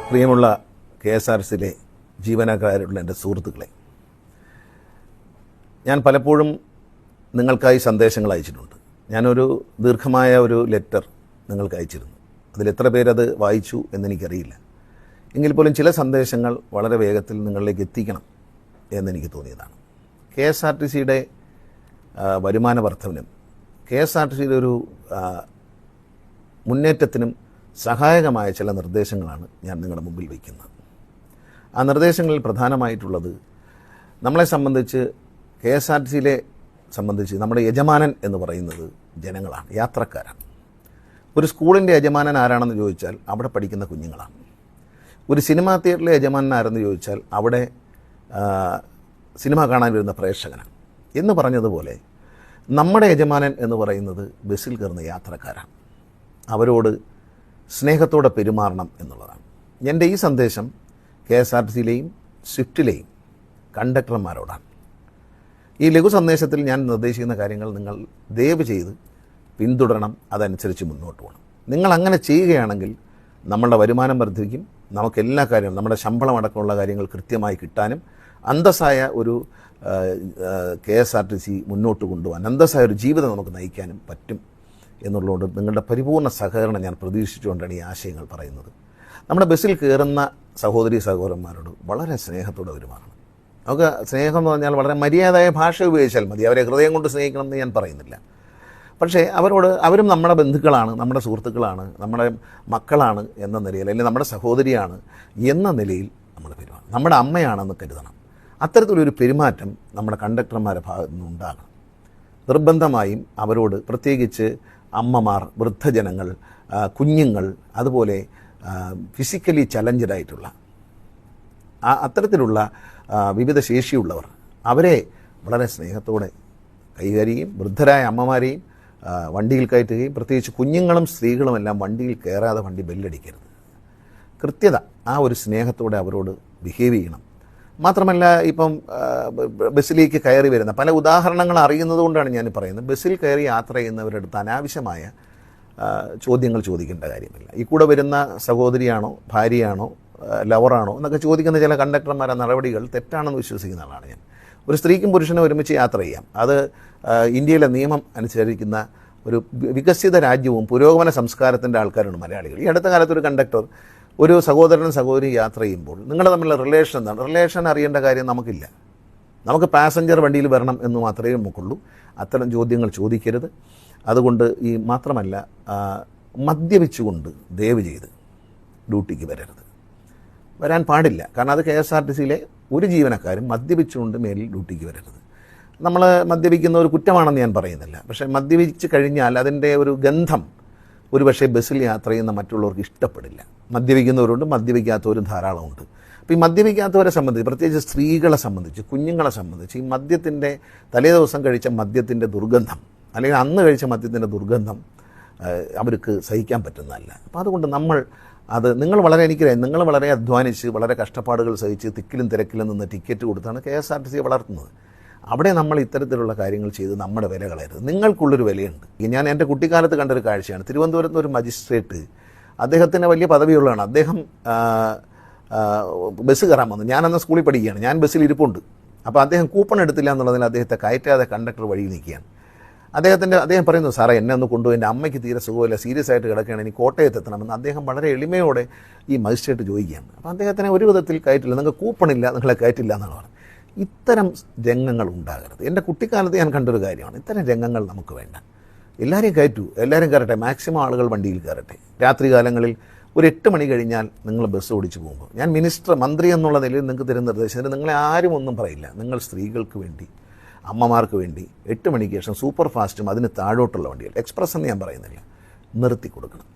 പ്രിയമുള്ള KSRTCയിലെ ജീവനക്കാരുള്ള എൻ്റെ സുഹൃത്തുക്കളെ, ഞാൻ പലപ്പോഴും നിങ്ങൾക്കായി സന്ദേശങ്ങൾ അയച്ചിട്ടുണ്ട്. ഞാനൊരു ദീർഘമായ ഒരു ലെറ്റർ നിങ്ങൾക്ക് അയച്ചിരുന്നു. അതിലെത്ര പേരത് വായിച്ചു എന്നെനിക്കറിയില്ല. എങ്കിൽ പോലും ചില സന്ദേശങ്ങൾ വളരെ വേഗത്തിൽ നിങ്ങളിലേക്ക് എത്തിക്കണം എന്നെനിക്ക് തോന്നിയതാണ്. KSRTCയുടെ വരുമാന വർധനവിനും KSRTCയുടെ ഒരു മുന്നേറ്റത്തിനും സഹായകമായ ചില നിർദ്ദേശങ്ങളാണ് ഞാൻ നിങ്ങളുടെ മുമ്പിൽ വയ്ക്കുന്നത്. ആ നിർദ്ദേശങ്ങളിൽ പ്രധാനമായിട്ടുള്ളത്, നമ്മളെ സംബന്ധിച്ച് KSRTCയിലെ സംബന്ധിച്ച് നമ്മുടെ യജമാനൻ എന്ന് പറയുന്നത് ജനങ്ങളാണ്, യാത്രക്കാരാണ്. ഒരു സ്കൂളിൻ്റെ യജമാനൻ ആരാണെന്ന് ചോദിച്ചാൽ അവിടെ പഠിക്കുന്ന കുഞ്ഞുങ്ങളാണ്. ഒരു സിനിമാ തിയേറ്ററിലെ യജമാനൻ ആരെന്ന് ചോദിച്ചാൽ അവിടെ സിനിമ കാണാൻ വരുന്ന പ്രേക്ഷകനാണ്. എന്ന് പറഞ്ഞതുപോലെ നമ്മുടെ യജമാനൻ എന്ന് പറയുന്നത് ബസ്സിൽ കയറുന്ന യാത്രക്കാരാണ്. അവരോട് സ്നേഹത്തോടെ പെരുമാറണം എന്നുള്ളതാണ്. എൻ്റെ ഈ സന്ദേശം KSRTCയിലെയും സ്വിഫ്റ്റിലെയും കണ്ടക്ടർമാരോടാണ്. ഈ ലഘു സന്ദേശത്തിൽ ഞാൻ നിർദ്ദേശിക്കുന്ന കാര്യങ്ങൾ നിങ്ങൾ ദയവ് ചെയ്ത് പിന്തുടരണം, അതനുസരിച്ച് മുന്നോട്ട് പോകണം. നിങ്ങൾ അങ്ങനെ ചെയ്യുകയാണെങ്കിൽ നമ്മളുടെ വരുമാനം വർദ്ധിക്കും, നമുക്ക് എല്ലാ കാര്യങ്ങളും നമ്മുടെ ശമ്പളം അടക്കമുള്ള കാര്യങ്ങൾ കൃത്യമായി കിട്ടാനും അന്തസ്സായ ഒരു KSRTC മുന്നോട്ട് കൊണ്ടുപോകാൻ, അന്തസ്സായ ഒരു ജീവിതം നമുക്ക് നയിക്കാനും പറ്റും എന്നുള്ളതുകൊണ്ട് നിങ്ങളുടെ പരിപൂർണ്ണ സഹകരണം ഞാൻ പ്രതീക്ഷിച്ചുകൊണ്ടാണ് ഈ ആശയങ്ങൾ പറയുന്നത്. നമ്മുടെ ബസ്സിൽ കയറുന്ന സഹോദരി സഹോദരന്മാരോട് വളരെ സ്നേഹത്തോടെ പെരുമാറണം. നമുക്ക് സ്നേഹം എന്ന് പറഞ്ഞാൽ വളരെ മര്യാദയായ ഭാഷ ഉപയോഗിച്ചാൽ മതി. അവരെ ഹൃദയം കൊണ്ട് സ്നേഹിക്കണം എന്ന് ഞാൻ പറയുന്നില്ല. പക്ഷേ അവരും നമ്മുടെ ബന്ധുക്കളാണ്, നമ്മുടെ സുഹൃത്തുക്കളാണ്, നമ്മുടെ മക്കളാണ് എന്ന നിലയിൽ, അല്ലെങ്കിൽ നമ്മുടെ സഹോദരിയാണ് എന്ന നിലയിൽ നമ്മൾ പെരുമാറണം. നമ്മുടെ അമ്മയാണെന്ന് കരുതണം. അത്തരത്തിലൊരു പെരുമാറ്റം നമ്മുടെ കണ്ടക്ടർമാരുടെ ഭാഗത്തു നിന്നുണ്ടാകണം. നിർബന്ധമായും അവരോട്, പ്രത്യേകിച്ച് അമ്മമാർ, വൃദ്ധജനങ്ങൾ, കുഞ്ഞുങ്ങൾ, അതുപോലെ ഫിസിക്കലി ചലഞ്ചഡായിട്ടുള്ള അത്തരത്തിലുള്ള വിവിധ ശേഷിയുള്ളവർ, അവരെ വളരെ സ്നേഹത്തോടെ കൈകാര്യം, വൃദ്ധരായ അമ്മമാരെയും വണ്ടിയിൽ കയറ്റുകയും, പ്രത്യേകിച്ച് കുഞ്ഞുങ്ങളും സ്ത്രീകളുമെല്ലാം വണ്ടിയിൽ കയറാതെ വണ്ടി ബെല്ലടിക്കരുത്. കൃത്യത, ആ ഒരു സ്നേഹത്തോടെ അവരോട് ബിഹേവ് ചെയ്യണം. മാത്രമല്ല, ഇപ്പം ബസ്സിലേക്ക് കയറി വരുന്ന പല ഉദാഹരണങ്ങൾ അറിയുന്നത് കൊണ്ടാണ് ഞാൻ പറയുന്നത്. ബസ്സിൽ കയറി യാത്ര ചെയ്യുന്നവരുടെ അടുത്ത് അനാവശ്യമായ ചോദ്യങ്ങൾ ചോദിക്കേണ്ട കാര്യമില്ല. ഈ കൂടെ വരുന്ന സഹോദരിയാണോ, ഭാര്യയാണോ, ലവറാണോ എന്നൊക്കെ ചോദിക്കുന്ന ചില കണ്ടക്ടർമാരുടെ നടപടികൾ തെറ്റാണെന്ന് വിശ്വസിക്കുന്ന ആളാണ് ഞാൻ. ഒരു സ്ത്രീക്കും പുരുഷനും ഒരുമിച്ച് യാത്ര ചെയ്യാം. അത് ഇന്ത്യയിലെ നിയമം അനുസരിക്കുന്ന ഒരു വികസിത രാജ്യവും പുരോഗമന സംസ്കാരത്തിൻ്റെ ആൾക്കാരാണ് മലയാളികൾ. ഈ അടുത്ത കാലത്ത് ഒരു കണ്ടക്ടർ ഒരു സഹോദരനും സഹോദരി യാത്ര ചെയ്യുമ്പോൾ നിങ്ങളുടെ തമ്മിലുള്ള റിലേഷൻ എന്താണ്? റിലേഷൻ അറിയേണ്ട കാര്യം നമുക്കില്ല. നമുക്ക് പാസഞ്ചർ വണ്ടിയിൽ വരണം എന്ന് മാത്രമേ നമുക്കുള്ളൂ. അത്തരം ചോദ്യങ്ങൾ ചോദിക്കരുത്. അതുകൊണ്ട് മാത്രമല്ല, മദ്യപിച്ചുകൊണ്ട് ദയവ് ചെയ്ത് ഡ്യൂട്ടിക്ക് വരാൻ പാടില്ല. കാരണം അത് KSRTCയിലെ ഒരു ജീവനക്കാരും മദ്യപിച്ചുകൊണ്ട് മേലിൽ ഡ്യൂട്ടിക്ക് വരരുത്. നമ്മൾ മദ്യപിക്കുന്ന ഒരു കുറ്റമാണെന്ന് ഞാൻ പറയുന്നില്ല. പക്ഷേ മദ്യപിച്ച് കഴിഞ്ഞാൽ അതിൻ്റെ ഒരു ഗന്ധം ഒരു പക്ഷേ ബസ്സിൽ യാത്ര ചെയ്യുന്ന മറ്റുള്ളവർക്ക് ഇഷ്ടപ്പെടില്ല. മദ്യപിക്കുന്നവരുണ്ട്, മദ്യപിക്കാത്തവരും ധാരാളമുണ്ട്. അപ്പോൾ ഈ മദ്യപിക്കാത്തവരെ സംബന്ധിച്ച്, പ്രത്യേകിച്ച് സ്ത്രീകളെ സംബന്ധിച്ച്, കുഞ്ഞുങ്ങളെ സംബന്ധിച്ച്, ഈ മദ്യത്തിൻ്റെ തലേ ദിവസം കഴിച്ച മദ്യത്തിൻ്റെ ദുർഗന്ധം, അല്ലെങ്കിൽ അന്ന് കഴിച്ച മദ്യത്തിൻ്റെ ദുർഗന്ധം അവർക്ക് സഹിക്കാൻ പറ്റുന്നതല്ല. അപ്പോൾ അതുകൊണ്ട് നിങ്ങൾ വളരെ അധ്വാനിച്ച്, വളരെ കഷ്ടപ്പാടുകൾ സഹിച്ച്, തിക്കിലും തിരക്കിലും നിന്ന് ടിക്കറ്റ് കൊടുത്താണ് KSRTC വളർത്തുന്നത്. അവിടെ നമ്മൾ ഇത്തരത്തിലുള്ള കാര്യങ്ങൾ ചെയ്ത് നമ്മുടെ വില കളയരുത്. നിങ്ങൾക്കുള്ളൊരു വിലയുണ്ട്. ഞാൻ എൻ്റെ കുട്ടിക്കാലത്ത് കണ്ടൊരു കാഴ്ചയാണ്. തിരുവനന്തപുരത്ത് ഒരു മജിസ്ട്രേറ്റ്, അദ്ദേഹത്തിന് വലിയ പദവിയുള്ളതാണ്. അദ്ദേഹം ബസ് കയറാൻ വന്നു. ഞാനന്ന് സ്കൂളിൽ പഠിക്കുകയാണ്. ഞാൻ ബസ്സിൽ ഇരിപ്പുണ്ട്. അപ്പോൾ അദ്ദേഹം കൂപ്പൺ എടുത്തില്ല എന്നുള്ളതിൽ അദ്ദേഹത്തെ കയറ്റാതെ കണ്ടക്ടർ വഴിയിൽ നിൽക്കുകയാണ്. അദ്ദേഹം പറയുന്നു, സാറേ എന്നെ ഒന്ന് കൊണ്ടുപോയി, എൻ്റെ അമ്മയ്ക്ക് തീരെ സുഖമില്ല, സീരിയസ് ആയിട്ട് കിടക്കുകയാണ്, എനിക്ക് കോട്ടയത്ത് എത്തണമെന്ന് അദ്ദേഹം വളരെ എളിമയോടെ ഈ മജിസ്ട്രേറ്റ് ചോദിക്കുകയാണ്. അപ്പോൾ അദ്ദേഹത്തിനെ ഒരു വിധത്തിൽ കയറ്റില്ല, നിങ്ങൾക്ക് കൂപ്പണില്ല, നിങ്ങളെ കയറ്റില്ല എന്നാണ് പറഞ്ഞത്. ഇത്തരം രംഗങ്ങൾ ഉണ്ടാകരുത്. എൻ്റെ കുട്ടിക്കാലത്ത് ഞാൻ കണ്ടൊരു കാര്യമാണ്. ഇത്തരം രംഗങ്ങൾ നമുക്ക് വേണ്ട. എല്ലാവരെയും കയറ്റൂ, എല്ലാവരും കയറട്ടെ, മാക്സിമം ആളുകൾ വണ്ടിയിൽ കയറട്ടെ. രാത്രി കാലങ്ങളിൽ ഒരു 8 മണി കഴിഞ്ഞാൽ നിങ്ങൾ ബസ് ഓടിച്ചു പോകുമ്പോൾ, ഞാൻ മന്ത്രി എന്നുള്ള നിലയിൽ നിങ്ങൾക്ക് തരുന്ന നിർദ്ദേശത്തിന് നിങ്ങളെ ആരും ഒന്നും പറയില്ല. നിങ്ങൾ സ്ത്രീകൾക്ക് വേണ്ടി, അമ്മമാർക്ക് വേണ്ടി 8 മണിക്ക് ശേഷം സൂപ്പർ ഫാസ്റ്റും അതിന് താഴോട്ടുള്ള വണ്ടികൾ, എക്സ്പ്രസ് എന്ന് ഞാൻ പറയുന്നില്ല, നിർത്തി കൊടുക്കണം.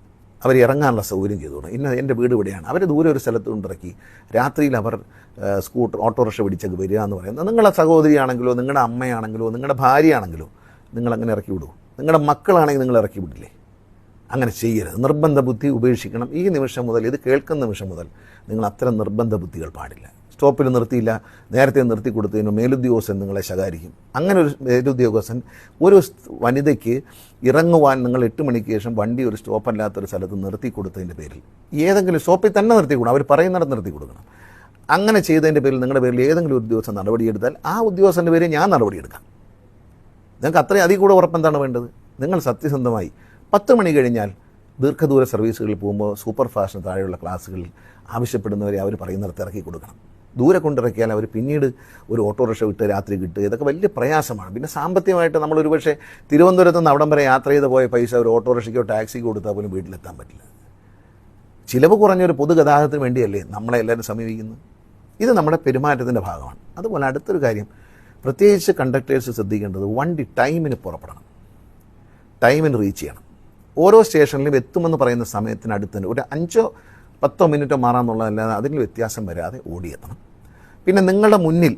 അവർ ഇറങ്ങാനുള്ള സൗകര്യം ചെയ്തു കൊടുക്കണം. എൻ്റെ വീട് ഇവിടെയാണ്, അവർ ദൂരെ ഒരു സ്ഥലത്ത് കൊണ്ടിറക്കി രാത്രിയിൽ അവർ ഓട്ടോറിക്ഷ പിടിച്ചൊക്കെ വരിക എന്ന് പറയുന്നത്, നിങ്ങളുടെ സഹോദരിയാണെങ്കിലോ, നിങ്ങളുടെ അമ്മയാണെങ്കിലോ, നിങ്ങളുടെ ഭാര്യയാണെങ്കിലോ നിങ്ങളങ്ങനെ ഇറക്കി വിടുമോ? നിങ്ങളുടെ മക്കളാണെങ്കിൽ നിങ്ങൾ ഇറക്കി വിടില്ലേ? അങ്ങനെ ചെയ്യരുത്. നിർബന്ധ ബുദ്ധി ഉപേക്ഷിക്കണം. ഈ നിമിഷം മുതൽ, ഇത് കേൾക്കുന്ന നിമിഷം മുതൽ നിങ്ങൾ അത്തരം നിർബന്ധ ബുദ്ധികൾ പാടില്ല. സ്റ്റോപ്പിൽ നിർത്തിയില്ല, നേരത്തെ നിർത്തി കൊടുത്തതിന് മേലുദ്യോഗസ്ഥൻ നിങ്ങളെ ശകാരിക്കും. അങ്ങനെ ഒരു മേലുദ്യോഗസ്ഥൻ ഒരു വനിതയ്ക്ക് ഇറങ്ങുവാൻ നിങ്ങൾ 8 മണിക്ക് ശേഷം വണ്ടി ഒരു സ്റ്റോപ്പല്ലാത്തൊരു സ്ഥലത്ത് നിർത്തി കൊടുത്തതിൻ്റെ പേരിൽ ഏതെങ്കിലും സ്റ്റോപ്പിൽ തന്നെ നിർത്തി കൊടുക്കണം, അവർ പറയുന്നിടത്ത് നിർത്തി കൊടുക്കണം. അങ്ങനെ ചെയ്തതിൻ്റെ പേരിൽ നിങ്ങളുടെ പേരിൽ ഏതെങ്കിലും ഒരു ഉദ്യോഗസ്ഥൻ നടപടിയെടുത്താൽ ആ ഉദ്യോഗസ്ഥൻ്റെ പേരിൽ ഞാൻ നടപടിയെടുക്കാം. നിങ്ങൾക്ക് അത്രയും അതിൽ കൂടെ ഉറപ്പെന്താണ് വേണ്ടത്? നിങ്ങൾ സത്യസന്ധമായി 10 മണി കഴിഞ്ഞാൽ ദീർഘദൂര സർവീസുകളിൽ പോകുമ്പോൾ സൂപ്പർ ഫാസ്റ്റിന് താഴെയുള്ള ക്ലാസ്സുകളിൽ ആവശ്യപ്പെടുന്നവരെ അവർ പറയുന്നിടത്ത് ഇറക്കി കൊടുക്കണം. ദൂരെ കൊണ്ടിറക്കിയാൽ അവർ പിന്നീട് ഒരു ഓട്ടോറിക്ഷ വിട്ട് രാത്രി കിട്ടുക, ഇതൊക്കെ വലിയ പ്രയാസമാണ്. പിന്നെ സാമ്പത്തികമായിട്ട് നമ്മളൊരു പക്ഷേ തിരുവനന്തപുരത്ത് നിന്ന് അവിടം വരെ യാത്ര ചെയ്ത് പോയ പൈസ ഒരു ഓട്ടോറിക്ഷയ്ക്കോ ടാക്സിക്കോ കൊടുത്താൽ പോലും വീട്ടിലെത്താൻ പറ്റില്ല. ചിലവ് കുറഞ്ഞൊരു പൊതുഗതാഗതത്തിന് വേണ്ടിയല്ലേ നമ്മളെ എല്ലാവരും സമീപിക്കുന്നത്? ഇത് നമ്മുടെ പെരുമാറ്റത്തിൻ്റെ ഭാഗമാണ്. അതുപോലെ അടുത്തൊരു കാര്യം, പ്രത്യേകിച്ച് കണ്ടക്ടേഴ്സ് ശ്രദ്ധിക്കേണ്ടത്, വണ്ടി ടൈമിന് പുറപ്പെടണം, ടൈമിന് റീച്ച് ചെയ്യണം. ഓരോ സ്റ്റേഷനിലും എത്തുമെന്ന് പറയുന്ന സമയത്തിനടുത്ത് തന്നെ ഒരു 5-10 മിനിറ്റോ മാറാമെന്നുള്ളതല്ലാതെ അതിൽ വ്യത്യാസം വരാതെ ഓടിയെത്തണം. പിന്നെ നിങ്ങളുടെ മുന്നിൽ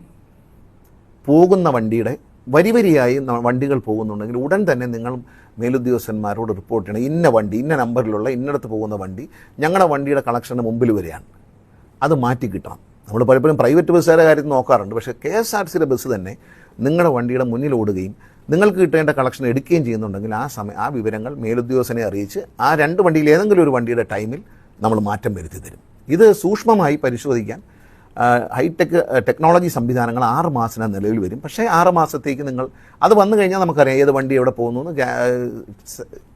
പോകുന്ന വണ്ടിയുടെ വരിയായി വണ്ടികൾ പോകുന്നുണ്ടെങ്കിൽ ഉടൻ തന്നെ നിങ്ങൾ മേലുദ്യോഗസ്ഥന്മാരോട് റിപ്പോർട്ട് ചെയ്യണം. ഇന്ന വണ്ടി, ഇന്ന നമ്പറിലുള്ള ഇന്നടത്ത് പോകുന്ന വണ്ടി ഞങ്ങളുടെ വണ്ടിയുടെ കളക്ഷന് മുമ്പിൽ വരികയാണ്, അത് മാറ്റി കിട്ടണം. നമ്മൾ പലപ്പോഴും പ്രൈവറ്റ് ബസ്സുകാരുടെ കാര്യത്തിൽ നോക്കാറുണ്ട്. പക്ഷേ KSRTCയുടെ ബസ് തന്നെ നിങ്ങളുടെ വണ്ടിയുടെ മുന്നിൽ ഓടുകയും നിങ്ങൾക്ക് കിട്ടേണ്ട കളക്ഷൻ എടുക്കുകയും ചെയ്യുന്നുണ്ടെങ്കിൽ ആ വിവരങ്ങൾ മേലുദ്യോഗസ്ഥനെ അറിയിച്ച് ആ 2 വണ്ടിയിൽ ഏതെങ്കിലും ഒരു വണ്ടിയുടെ ടൈമിൽ നമ്മൾ മാറ്റം വരുത്തി തരും. ഇത് സൂക്ഷ്മമായി പരിശോധിക്കാൻ ഹൈടെക് ടെക്നോളജി സംവിധാനങ്ങൾ 6 മാസത്തിന് നിലവിൽ വരും. പക്ഷേ 6 മാസത്തേക്ക് നിങ്ങൾ അത് വന്നു കഴിഞ്ഞാൽ നമുക്കറിയാം ഏത് വണ്ടി എവിടെ പോകുന്നു എന്ന്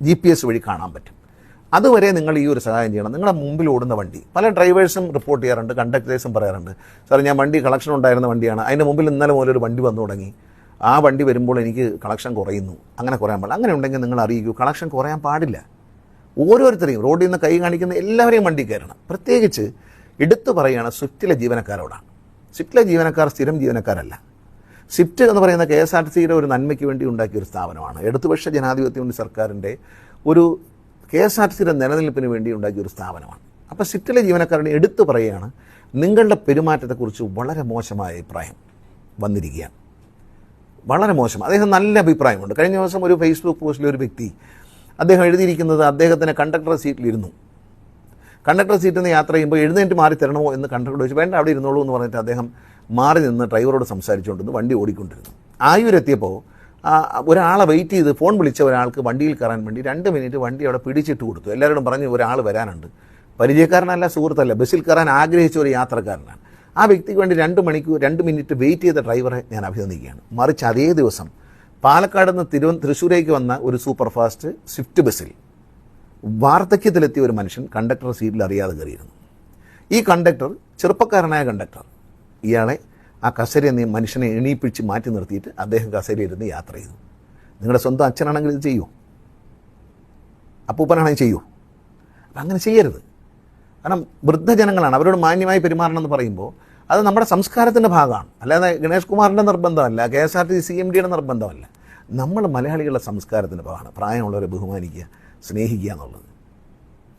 GPS വഴി കാണാൻ പറ്റും. അതുവരെ നിങ്ങൾ ഈ ഒരു സഹായം ചെയ്യണം. നിങ്ങളുടെ മുമ്പിൽ ഓടുന്ന വണ്ടി, പല ഡ്രൈവേഴ്സും റിപ്പോർട്ട് ചെയ്യാറുണ്ട്, കണ്ടക്ടേഴ്സും പറയാറുണ്ട്, സാർ ഞാൻ വണ്ടി കളക്ഷൻ ഉണ്ടായിരുന്ന വണ്ടിയാണ്, അതിൻ്റെ മുമ്പിൽ ഇന്നലെ മുതൽ ഒരു വണ്ടി വന്നു തുടങ്ങി, ആ വണ്ടി വരുമ്പോൾ എനിക്ക് കളക്ഷൻ കുറയുന്നു. അങ്ങനെ കുറയാൻ പാടില്ല. അങ്ങനെ ഉണ്ടെങ്കിൽ നിങ്ങൾ അറിയിക്കൂ, കളക്ഷൻ കുറയാൻ പാടില്ല. ഓരോരുത്തരെയും റോഡിൽ നിന്ന് കൈ കാണിക്കുന്ന എല്ലാവരെയും വണ്ടി കയറണം. പ്രത്യേകിച്ച് എടുത്തു പറയുകയാണ് സ്വിഫ്റ്റിലെ ജീവനക്കാരോടാണ്. സ്വിഫ്റ്റിലെ ജീവനക്കാർ സ്ഥിരം ജീവനക്കാരല്ല. സ്വിഫ്റ്റ് എന്ന് പറയുന്ന KSRTCയുടെ ഒരു നന്മയ്ക്ക് വേണ്ടി ഉണ്ടാക്കിയൊരു സ്ഥാപനമാണ്. ഇടതുപക്ഷ ജനാധിപത്യ മുന്നണി സർക്കാരിൻ്റെ ഒരു KSRTCയുടെ നിലനിൽപ്പിന് വേണ്ടി ഉണ്ടാക്കിയൊരു സ്ഥാപനമാണ്. അപ്പോൾ സ്വിഫ്റ്റിലെ ജീവനക്കാരനെ എടുത്തു പറയുകയാണ്, നിങ്ങളുടെ പെരുമാറ്റത്തെക്കുറിച്ച് വളരെ മോശമായ അഭിപ്രായം വന്നിരിക്കുകയാണ്, വളരെ മോശം. അദ്ദേഹം നല്ല അഭിപ്രായമുണ്ട്. കഴിഞ്ഞ ദിവസം ഒരു ഫേസ്ബുക്ക് പോസ്റ്റിൽ ഒരു വ്യക്തി അദ്ദേഹം എഴുതിയിരിക്കുന്നത് അദ്ദേഹത്തിന് കണ്ടക്ടർ സീറ്റിലിരുന്നു. കണ്ടക്ടർ സീറ്റിൽ നിന്ന് യാത്ര ചെയ്യുമ്പോൾ എഴുന്നേറ്റ് മാറി തരണമോ എന്ന് കണ്ടക്ടർ ചോദിച്ചു. വേണ്ട, അവിടെ ഇരുന്നോളൂ എന്ന് പറഞ്ഞിട്ട് അദ്ദേഹം മാറി നിന്ന് ഡ്രൈവറോട് സംസാരിച്ചുകൊണ്ടിരുന്നു. വണ്ടി ഓടിക്കൊണ്ടിരുന്നു. ആയൂരെത്തിയപ്പോൾ ഒരാളെ വെയിറ്റ് ചെയ്ത് ഫോൺ വിളിച്ച ഒരാൾക്ക് വണ്ടിയിൽ കയറാൻ വേണ്ടി 2 മിനിറ്റ് വണ്ടി അവിടെ പിടിച്ചിട്ട് കൊടുത്തു. എല്ലാവരോടും പറഞ്ഞു ഒരാൾ വരാനുണ്ട്, പരിചയക്കാരനല്ല, സുഹൃത്തല്ല, ബസ്സിൽ കയറാൻ ആഗ്രഹിച്ച ഒരു യാത്രക്കാരനാണ്. ആ വ്യക്തിക്ക് വേണ്ടി 2 മിനിറ്റ് വെയിറ്റ് ചെയ്ത ഡ്രൈവറെ ഞാൻ അഭിനന്ദിക്കുകയാണ്. മറിച്ച് അതേ ദിവസം പാലക്കാട് നിന്ന് തൃശ്ശൂരേക്ക് വന്ന ഒരു സൂപ്പർ ഫാസ്റ്റ് സ്വിഫ്റ്റ് ബസ്സിൽ വാർദ്ധക്യത്തിലെത്തിയ ഒരു മനുഷ്യൻ കണ്ടക്ടർ സീറ്റിൽ അറിയാതെ കയറിയിരുന്നു. ഈ കണ്ടക്ടർ ചെറുപ്പക്കാരനായ കണ്ടക്ടർ ഇയാളെ ആ കസേരയിൽ മനുഷ്യനെ എണീപ്പിച്ച് മാറ്റി നിർത്തിയിട്ട് അദ്ദേഹം കസേരയിരുന്ന് യാത്ര ചെയ്തു. നിങ്ങളുടെ സ്വന്തം അച്ഛനാണെങ്കിൽ ഇത് ചെയ്യൂ, അപ്പൂപ്പനാണെങ്കിൽ ചെയ്യൂ. അപ്പം അങ്ങനെ ചെയ്യരുത്. കാരണം വൃദ്ധജനങ്ങളാണ്, അവരോട് മാന്യമായി പെരുമാറണമെന്ന് പറയുമ്പോൾ അത് നമ്മുടെ സംസ്കാരത്തിൻ്റെ ഭാഗമാണ്. അല്ലാതെ ഗണേഷ് കുമാറിൻ്റെ നിർബന്ധമല്ല, KSRTC CMDയുടെ നിർബന്ധമല്ല. നമ്മൾ മലയാളികളുടെ സംസ്കാരത്തിൻ്റെ ഭാഗമാണ് പ്രായമുള്ളവരെ ബഹുമാനിക്കുക, സ്നേഹിക്കുക എന്നുള്ളത്.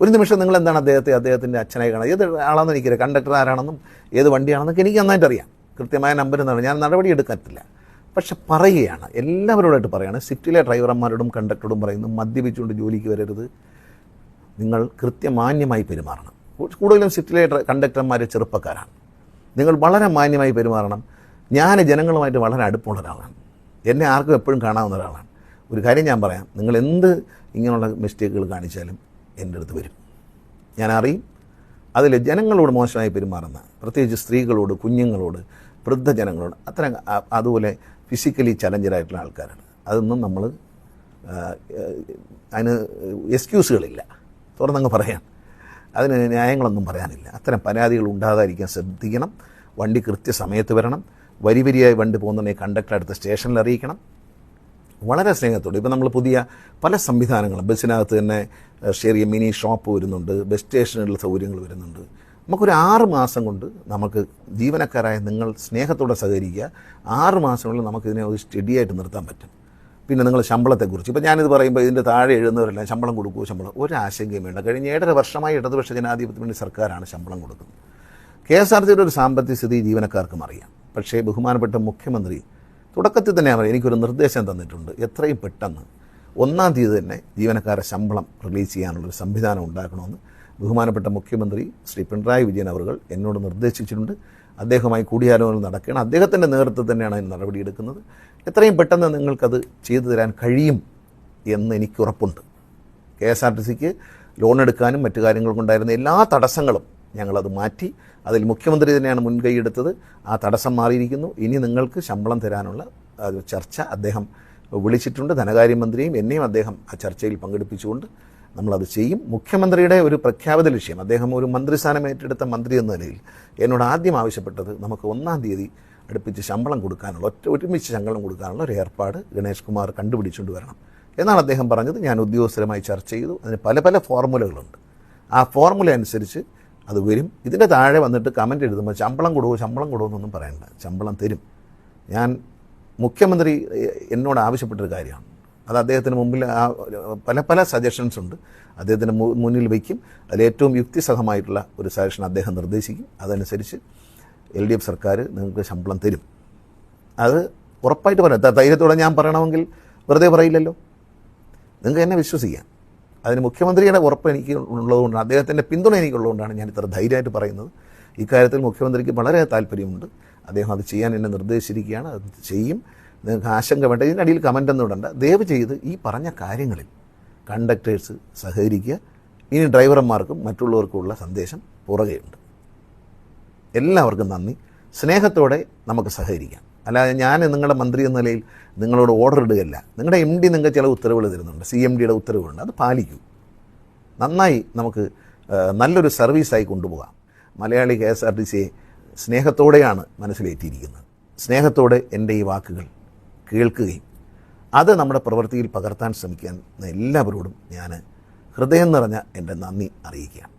ഒരു നിമിഷം നിങ്ങൾ എന്താണ് അദ്ദേഹത്തിൻ്റെ അച്ഛനായി കാണുക, ഏത് ആളാണെന്ന് എനിക്കറിയാം, കണ്ടക്ടർ ആരാണെന്നും ഏത് വണ്ടിയാണെന്നൊക്കെ എനിക്ക് നന്നായിട്ട് അറിയാം, കൃത്യമായ നമ്പർ എന്നാണ്, ഞാൻ നടപടി എടുക്കത്തില്ല. പക്ഷെ പറയുകയാണ്, എല്ലാവരോടായിട്ട് പറയുകയാണ്, സ്വിഫ്റ്റിലെ ഡ്രൈവർമാരോടും കണ്ടക്ടറോടും പറയുന്നു, മദ്യപിച്ചുകൊണ്ട് ജോലിക്ക് വരരുത്, നിങ്ങൾ കൃത്യമാന്യമായി പെരുമാറണം. കൂടുതലും സ്വിഫ്റ്റിലെ കണ്ടക്ടർമാർ ചെറുപ്പക്കാരാണ്. നിങ്ങൾ വളരെ മാന്യമായി പെരുമാറണം. ഞാൻ ജനങ്ങളുമായിട്ട് വളരെ അടുപ്പമുള്ള ഒരാളാണ്, എന്നെ ആർക്കും എപ്പോഴും കാണാവുന്ന ഒരാളാണ്. ഒരു കാര്യം ഞാൻ പറയാം, നിങ്ങൾ എന്ത് ഇങ്ങനെയുള്ള മിസ്റ്റേക്കുകൾ കാണിച്ചാലും എൻ്റെ അടുത്ത് വരും, ഞാൻ അറിയും. അതിൽ ജനങ്ങളോട് മോശമായി പെരുമാറുന്ന, പ്രത്യേകിച്ച് സ്ത്രീകളോട്, കുഞ്ഞുങ്ങളോട്, വൃദ്ധജനങ്ങളോട്, അത്തരം അതുപോലെ ഫിസിക്കലി ചലഞ്ചറായിട്ടുള്ള ആൾക്കാരാണ്. അതൊന്നും നമ്മൾ അതിന് എക്സ്ക്യൂസുകളില്ല, തുറന്നങ്ങ് പറയാൻ, അതിന് ന്യായങ്ങളൊന്നും പറയാനില്ല. അത്തരം പരാതികൾ ഉണ്ടാകാതിരിക്കാൻ ശ്രദ്ധിക്കണം. വണ്ടി കൃത്യസമയത്ത് വരണം. വരിയായി വണ്ടി പോകുന്നുണ്ടെങ്കിൽ കണ്ടക്ടർ അടുത്ത സ്റ്റേഷനിൽ അറിയിക്കണം. വളരെ സ്നേഹത്തോടെ ഇപ്പോൾ നമ്മൾ പുതിയ പല സംവിധാനങ്ങളും ബസ്സിനകത്ത് തന്നെ ചെറിയ മിനി ഷോപ്പ് വരുന്നുണ്ട്, ബസ് സ്റ്റേഷനുകളിൽ സൗകര്യങ്ങൾ വരുന്നുണ്ട്. നമുക്കൊരു 6 മാസം കൊണ്ട് നമുക്ക് ജീവനക്കാരായ നിങ്ങൾ സ്നേഹത്തോടെ സഹകരിക്കുക. 6 മാസങ്ങളിൽ നമുക്കിതിനെ ഒരു സ്റ്റഡിയായിട്ട് നിർത്താൻ പറ്റും. പിന്നെ നിങ്ങൾ ശമ്പളത്തെക്കുറിച്ച്, ഇപ്പോൾ ഞാനിത് പറയുമ്പോൾ ഇതിൻ്റെ താഴെ എഴുതുന്നവരെല്ലാം ശമ്പളം കൊടുക്കുമോ, ശമ്പളം ഒരാശങ്കയും വേണ്ട. കഴിഞ്ഞ 1.5 വർഷമായി ഇടതുപക്ഷ ജനാധിപത്യ മുന്നണി സർക്കാരാണ് ശമ്പളം കൊടുക്കുന്നത്. KSRTCയുടെ ഒരു സാമ്പത്തിക സ്ഥിതി ജീവനക്കാർക്കും അറിയാം. പക്ഷേ ബഹുമാനപ്പെട്ട മുഖ്യമന്ത്രി തുടക്കത്തിൽ തന്നെ പറയാം, എനിക്കൊരു നിർദ്ദേശം തന്നിട്ടുണ്ട്, എത്രയും പെട്ടെന്ന് 1-ാം തീയതി തന്നെ ജീവനക്കാരുടെ ശമ്പളം റിലീസ് ചെയ്യാനുള്ളൊരു സംവിധാനം ഉണ്ടാക്കണമെന്ന് ബഹുമാനപ്പെട്ട മുഖ്യമന്ത്രി ശ്രീ പിണറായി വിജയൻ അവർ എന്നോട് നിർദ്ദേശിച്ചിട്ടുണ്ട്. അദ്ദേഹവുമായി കൂടിയാലോചന നടക്കുകയാണ്. അദ്ദേഹത്തിൻ്റെ നേതൃത്വത്തിൽ തന്നെയാണ് അതിന് നടപടിയെടുക്കുന്നത്. എത്രയും പെട്ടെന്ന് നിങ്ങൾക്കത് ചെയ്തു തരാൻ കഴിയും എന്ന് എനിക്ക് ഉറപ്പുണ്ട്. KSRTCക്ക് ലോൺ എടുക്കാനും മറ്റു കാര്യങ്ങൾക്കുണ്ടായിരുന്ന എല്ലാ തടസ്സങ്ങളും ഞങ്ങളത് മാറ്റി. അതിൽ മുഖ്യമന്ത്രി തന്നെയാണ് മുൻകൈയെടുത്തത്. ആ തടസ്സം മാറിയിരിക്കുന്നു. ഇനി നിങ്ങൾക്ക് ശമ്പളം തരാനുള്ള ചർച്ച അദ്ദേഹം വിളിച്ചിട്ടുണ്ട്. ധനകാര്യമന്ത്രിയും എന്നെയും അദ്ദേഹം ആ ചർച്ചയിൽ പങ്കെടുപ്പിച്ചുകൊണ്ട് നമ്മളത് ചെയ്യും. മുഖ്യമന്ത്രിയുടെ ഒരു പ്രഖ്യാപിത ലക്ഷ്യം, അദ്ദേഹം ഒരു മന്ത്രിസ്ഥാനം ഏറ്റെടുത്ത മന്ത്രി എന്ന നിലയിൽ എന്നോട് ആദ്യം ആവശ്യപ്പെട്ടത് നമുക്ക് 1-ാം തീയതി അടുപ്പിച്ച് ശമ്പളം കൊടുക്കാനുള്ള ഒരുമിച്ച് ശമ്പളം കൊടുക്കാനുള്ള ഒരു ഏർപ്പാട് ഗണേഷ് കുമാർ കണ്ടുപിടിച്ചുകൊണ്ട് വരണം എന്നാണ് അദ്ദേഹം പറഞ്ഞത്. ഞാൻ ഉദ്യോഗസ്ഥരുമായി ചർച്ച ചെയ്തു. അതിന് പല പല ഫോർമുലകളുണ്ട്. ആ ഫോർമുല അനുസരിച്ച് അത് വരും. ഇതിൻ്റെ താഴെ വന്നിട്ട് കമൻ്റ് എഴുതുമ്പോൾ ശമ്പളം കൊടുക്കുമെന്നൊന്നും പറയണ്ട. ശമ്പളം തരും. ഞാൻ മുഖ്യമന്ത്രി എന്നോട് ആവശ്യപ്പെട്ടൊരു കാര്യമാണ്. അത് അദ്ദേഹത്തിന് മുമ്പിൽ പല പല സജഷൻസ് ഉണ്ട്. അദ്ദേഹത്തിന് മുന്നിൽ വയ്ക്കും. അതിലേറ്റവും യുക്തിസഹമായിട്ടുള്ള ഒരു സജഷൻ അദ്ദേഹം നിർദ്ദേശിക്കും. അതനുസരിച്ച് LDF സർക്കാർ നിങ്ങൾക്ക് ശമ്പളം തരും. അത് ഉറപ്പായിട്ട് പറയാം. ധൈര്യത്തോടെ ഞാൻ പറയണമെങ്കിൽ വെറുതെ പറയില്ലല്ലോ. നിങ്ങൾക്ക് എന്നെ വിശ്വസിക്കാം. അതിന് മുഖ്യമന്ത്രിയുടെ ഉറപ്പ് എനിക്ക് ഉള്ളതുകൊണ്ടാണ്, അദ്ദേഹത്തിൻ്റെ പിന്തുണ എനിക്കുള്ളതുകൊണ്ടാണ് ഞാൻ ഇത്ര ധൈര്യമായിട്ട് പറയുന്നത്. ഇക്കാര്യത്തിൽ മുഖ്യമന്ത്രിക്ക് വളരെ താല്പര്യമുണ്ട്. അദ്ദേഹം അത് ചെയ്യാൻ എന്നെ നിർദ്ദേശിച്ചിരിക്കുകയാണ്. അത് ചെയ്യും. നിങ്ങൾക്ക് ആശങ്ക വേണ്ട. ഇതിനടിയിൽ കമൻ്റൊന്നും ഇടണ്ട. ദയവ് ചെയ്ത് ഈ പറഞ്ഞ കാര്യങ്ങളിൽ കണ്ടക്ടേഴ്സ് സഹകരിക്കുക. ഇനി ഡ്രൈവർമാർക്കും മറ്റുള്ളവർക്കുമുള്ള സന്ദേശം പുറകെയുണ്ട്. എല്ലാവർക്കും നന്ദി. സ്നേഹത്തോടെ നമുക്ക് സഹകരിക്കാം. അല്ലാതെ ഞാൻ നിങ്ങളുടെ മന്ത്രി എന്ന നിലയിൽ നിങ്ങളോട് ഓർഡർ ഇടുകയല്ല. നിങ്ങളുടെ MD നിങ്ങൾക്ക് ചില ഉത്തരവുകൾ തരുന്നുണ്ട്. CMDയുടെ ഉത്തരവുകളുണ്ട്. അത് പാലിക്കൂ. നന്നായി നമുക്ക് നല്ലൊരു സർവീസായി കൊണ്ടുപോകാം. മലയാളി KSRTCയെ സ്നേഹത്തോടെയാണ് മനസ്സിലേറ്റിയിരിക്കുന്നത്. സ്നേഹത്തോടെ എൻ്റെ ഈ വാക്കുകൾ കേൾക്കുകയും അത് നമ്മുടെ പ്രവൃത്തിയിൽ പകർത്താൻ ശ്രമിക്കാൻ എല്ലാവരോടും ഞാൻ ഹൃദയം നിറഞ്ഞ എൻ്റെ നന്ദി അറിയിക്കുകയാണ്.